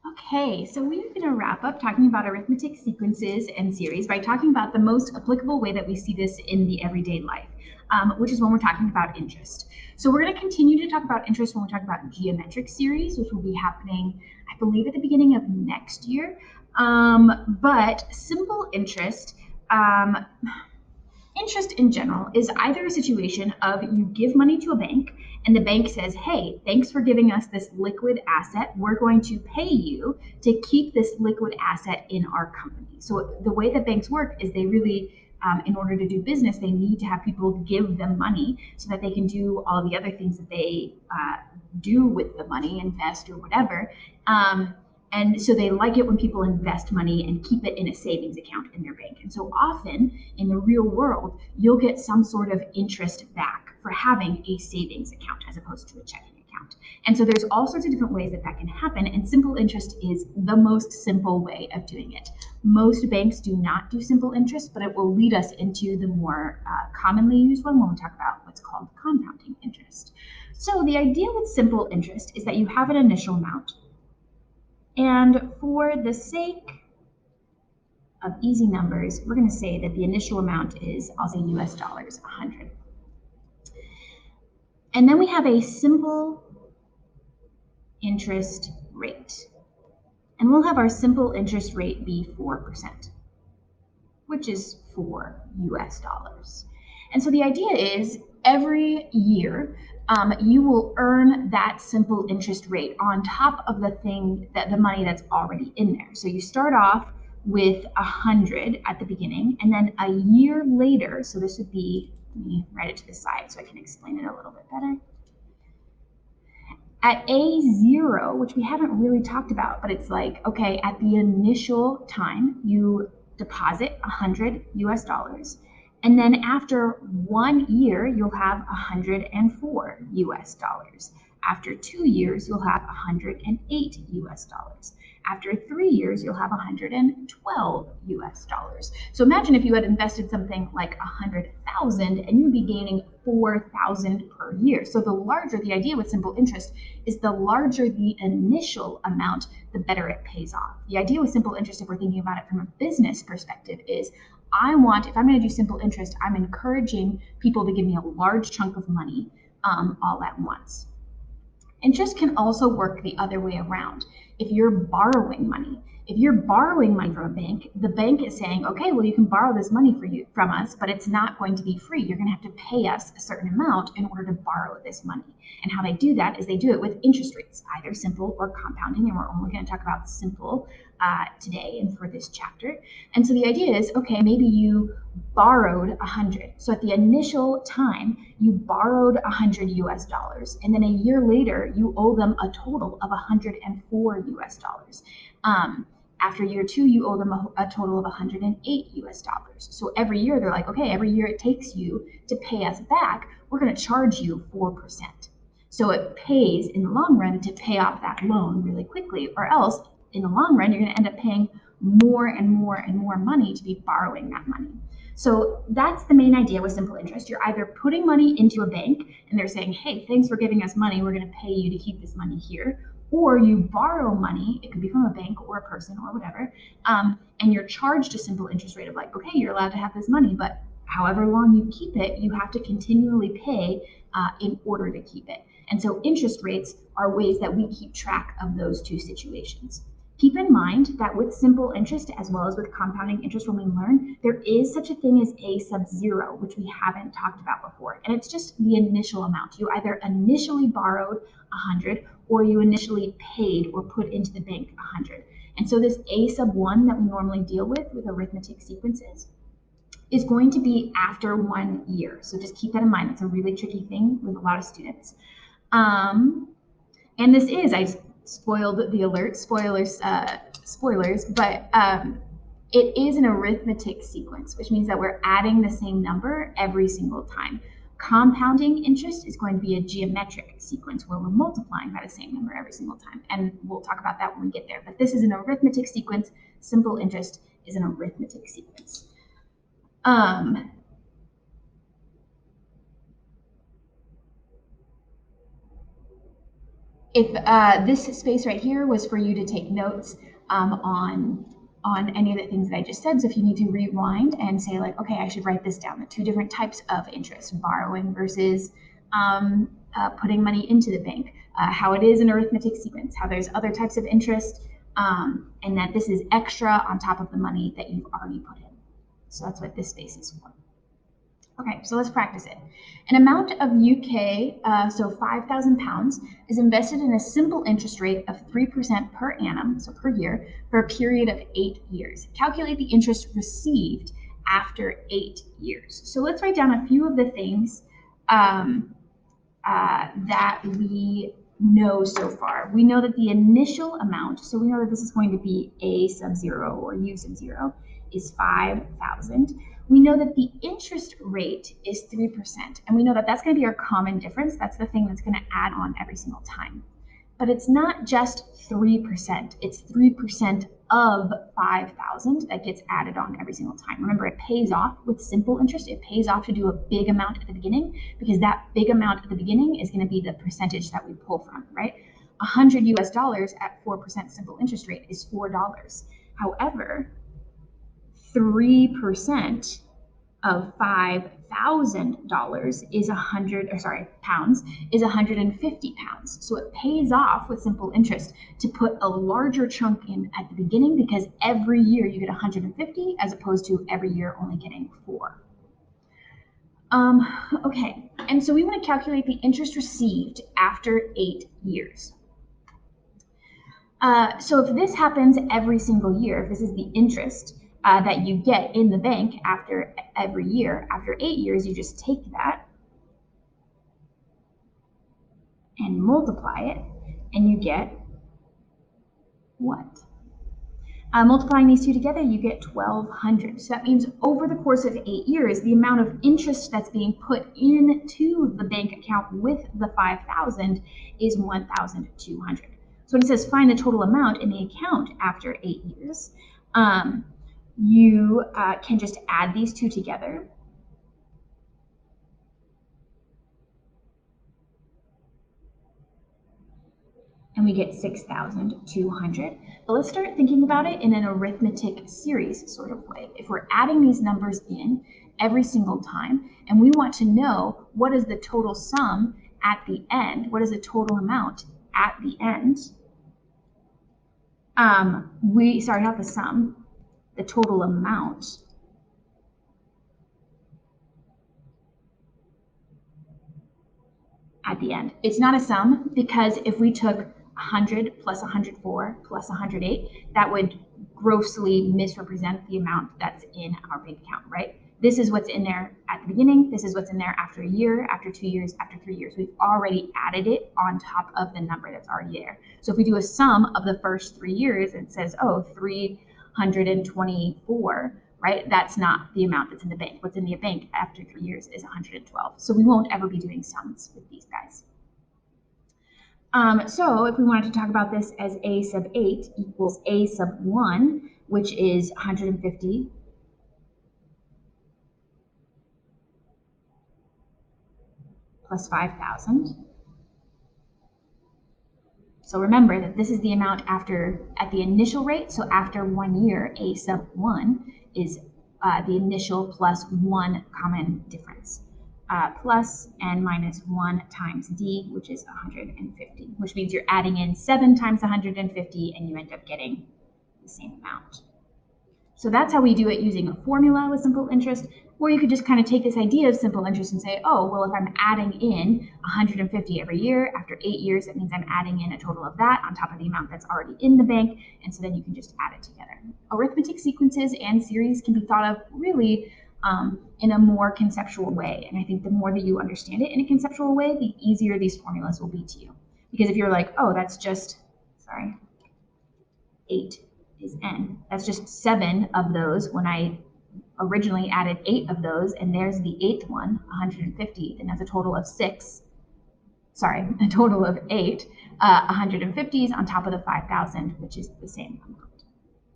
Okay, so we're going to wrap up talking about arithmetic sequences and series by talking about the most applicable way that we see this in the everyday life, which is when we're talking about interest. So we're going to continue to talk about interest when we talk about geometric series, which will be happening, I believe, at the beginning of next year. But simple interest, interest in general is either a situation of you give money to a bank and the bank says, hey, thanks for giving us this liquid asset. We're going to pay you to keep this liquid asset in our company. So the way that banks work is they really, in order to do business, they need to have people give them money so that they can do all the other things that they do with the money, invest or whatever. And so they like it when people invest money and keep it in a savings account in their bank. And so often in the real world, you'll get some sort of interest back for having a savings account as opposed to a checking account. And so there's all sorts of different ways that that can happen. And simple interest is the most simple way of doing it. Most banks do not do simple interest, but it will lead us into the more commonly used one when we talk about what's called compounding interest. So the idea with simple interest is that you have an initial amount. And for the sake of easy numbers, we're going to say that the initial amount is, I'll say US dollars, 100. And then we have a simple interest rate. And we'll have our simple interest rate be 4%, which is 4 US dollars. And so the idea is every year, you will earn that simple interest rate on top of the thing that the money that's already in there. So you start off with 100 at the beginning, and then a year later, so this would be, let me write it to the side so I can explain it a little bit better. At A0, which we haven't really talked about, but it's like, okay, at the initial time, you deposit 100 US dollars. And then after 1 year, you'll have 104 US dollars. After 2 years, you'll have 108 US dollars. After 3 years, you'll have 112 US dollars. So imagine if you had invested something like 100,000 and you'd be gaining 4,000 per year. So the larger the idea with simple interest is the larger the initial amount, the better it pays off. The idea with simple interest, if we're thinking about it from a business perspective, is if I'm going to do simple interest, I'm encouraging people to give me a large chunk of money all at once. Interest can also work the other way around. If you're borrowing money, from a bank, the bank is saying, okay, well, you can borrow this money from us, but it's not going to be free. You're going to have to pay us a certain amount in order to borrow this money. And how they do that is they do it with interest rates, either simple or compounding. And we're only going to talk about simple today and for this chapter. And so the idea is, okay, maybe you borrowed 100. So at the initial time, you borrowed 100 US dollars. And then a year later, you owe them a total of 104 US dollars. After year 2, you owe them a total of 108 US dollars. So every year, they're like, okay, every year it takes you to pay us back, we're going to charge you 4%. So it pays in the long run to pay off that loan really quickly, or else in the long run, you're going to end up paying more and more and more money to be borrowing that money. So that's the main idea with simple interest. You're either putting money into a bank and they're saying, hey, thanks for giving us money. We're going to pay you to keep this money here. Or you borrow money, it could be from a bank or a person or whatever, and you're charged a simple interest rate of like, okay, you're allowed to have this money, but however long you keep it, you have to continually pay in order to keep it. And so interest rates are ways that we keep track of those two situations. Keep in mind that with simple interest, as well as with compounding interest, when we learn, there is such a thing as a sub zero, which we haven't talked about before. And it's just the initial amount. You either initially borrowed 100 or you initially paid or put into the bank 100. And so this a sub 1 that we normally deal with arithmetic sequences is going to be after 1 year. So just keep that in mind. It's a really tricky thing with a lot of students. And this is, I spoiled the alert, spoilers, but it is an arithmetic sequence, which means that we're adding the same number every single time. Compounding interest is going to be a geometric sequence where we're multiplying by the same number every single time. And we'll talk about that when we get there. But this is an arithmetic sequence. Simple interest is an arithmetic sequence. if this space right here was for you to take notes on any of the things that I just said. So if you need to rewind and say like, okay, I should write this down, the two different types of interest, borrowing versus putting money into the bank, how it is an arithmetic sequence, how there's other types of interest, and that this is extra on top of the money that you've already put in. So that's what this space is for. Okay, so let's practice it. An amount of UK, so £5,000, is invested in a simple interest rate of 3% per annum, so per year, for a period of 8 years. Calculate the interest received after 8 years. So let's write down a few of the things that we know so far. We know that the initial amount, so we know that this is going to be A sub 0 or U sub 0, is 5,000. We know that the interest rate is 3%, and we know that that's going to be our common difference. That's the thing that's going to add on every single time. But it's not just 3%, it's 3% of 5,000 that gets added on every single time. Remember, it pays off with simple interest. It pays off to do a big amount at the beginning, because that big amount at the beginning is going to be the percentage that we pull from, right? $100 at 4% simple interest rate is $4. However, 3% of $5,000 is pounds is 150 pounds. So it pays off with simple interest to put a larger chunk in at the beginning, because every year you get 150 as opposed to every year only getting 4. Okay, and so we want to calculate the interest received after 8 years. So if this happens every single year, if this is the interest that you get in the bank after every year, after 8 years, you just take that and multiply it, and you get what? Multiplying these two together, you get 1,200. So that means over the course of 8 years, the amount of interest that's being put into the bank account with the 5,000 is 1,200. So when it says find the total amount in the account after 8 years, you can just add these two together. And we get 6,200. But let's start thinking about it in an arithmetic series sort of way. If we're adding these numbers in every single time, and we want to know what is the total sum at the end, what is the total amount at the end, not the sum, the total amount at the end. It's not a sum, because if we took 100 plus 104 plus 108, that would grossly misrepresent the amount that's in our bank account, right? This is what's in there at the beginning. This is what's in there after a year, after 2 years, after 3 years. We've already added it on top of the number that's already there. So if we do a sum of the first 3 years, it says, oh, 324, right? That's not the amount that's in the bank. What's in the bank after 3 years is 112. So we won't ever be doing sums with these guys. So if we wanted to talk about this as A sub 8 equals A sub 1, which is 150 plus 5,000. So remember that this is the amount at the initial rate. So after 1 year, A sub 1 is the initial plus 1 common difference. Plus n minus 1 times d, which is 150, which means you're adding in 7 times 150, and you end up getting the same amount. So that's how we do it using a formula with simple interest. Or you could just kind of take this idea of simple interest and say, oh, well, if I'm adding in 150 every year, after 8 years, that means I'm adding in a total of that on top of the amount that's already in the bank. And so then you can just add it together. Arithmetic sequences and series can be thought of really in a more conceptual way. And I think the more that you understand it in a conceptual way, the easier these formulas will be to you. Because if you're like, oh, that's just, 8 is n. That's just 7 of those when I originally added 8 of those, and there's the 8th one, 150, and that's a total of 8 150s on top of the 5,000, which is the same number.